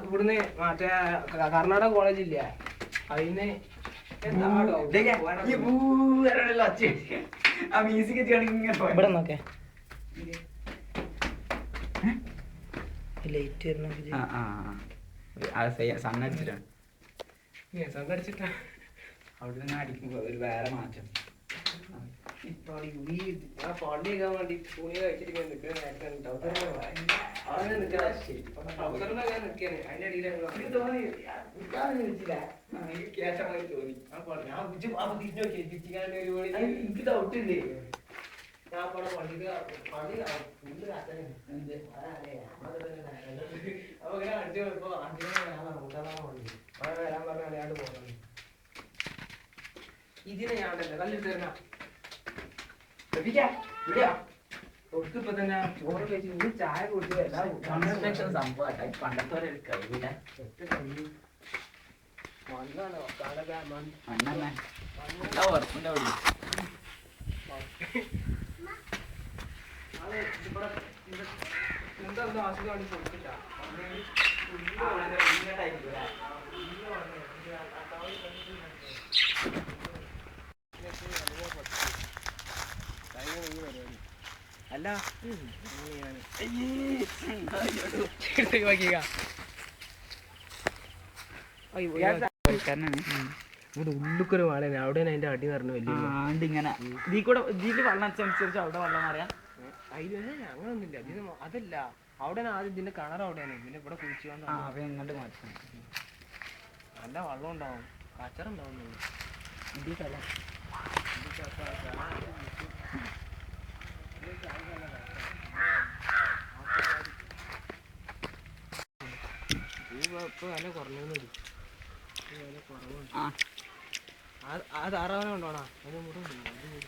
ഇവിടുന്ന് മറ്റേ കർണാടക കോളേജില്ലേ അതിന് ഇവിടെ നോക്കേ ലൈറ്റ് സണ്ണടിച്ചിട്ടാണ് സണ്ണടിച്ചിട്ടാ അവിടെ നിന്ന് അടിക്കുമ്പോ ഒരു വേറെ മാറ്റം. പള്ളിക്കാൻ വേണ്ടി തുണി കഴിച്ചിട്ട് എനിക്ക് ഡൗട്ടുണ്ട്. ഞാൻ പള്ളിക്ക് പള്ളി ഫുള്ള് കാത്തനെ അടിച്ചു ഇപ്പൊ 5 വരാൻ പറഞ്ഞ അറിയാണ്ട് പോകുന്നത്. ഇതിനെ ഞാൻ കല്ലിട്ട് തരണം ഒട്ടിപ്പോ തന്നെ ചോറ് കഴിച്ച് ചായ കുടിച്ച് സംഭവം പണ്ടത്തോരെ കഴിവില്ല. മണ്ണാണോ മണ്ണന്നെ ഉറപ്പിന്റെ അവിടെ എന്താ അസുഖമാണ് കൊടുത്തില്ല. അല്ല ഉള്ളിക്കൊരു വാളയാണ് അവിടെ അതിന്റെ അടി പറഞ്ഞു വലിയ ഇങ്ങനെ ഇതിൽ വെള്ളം അനുസരിച്ച് അവിടെ വെള്ളം അറിയാം. അങ്ങനൊന്നുമില്ല ഇതിന് അതല്ല അവിടെ ആദ്യം ഇതിന്റെ കിണർ അവിടെയാണ്. പിന്നെ ഇവിടെ കുളിച്ചു ഇങ്ങോട്ട് മാറ്റാം. നല്ല വെള്ളം ഉണ്ടാവും കച്ചറുണ്ടാവുന്നുള്ളൂ. ഇപ്പൊ വില കുറഞ്ഞു. വില കുറവുണ്ട്. ആ താറാവിനെ കൊണ്ടോണാ അത് മുറിവുണ്ട്.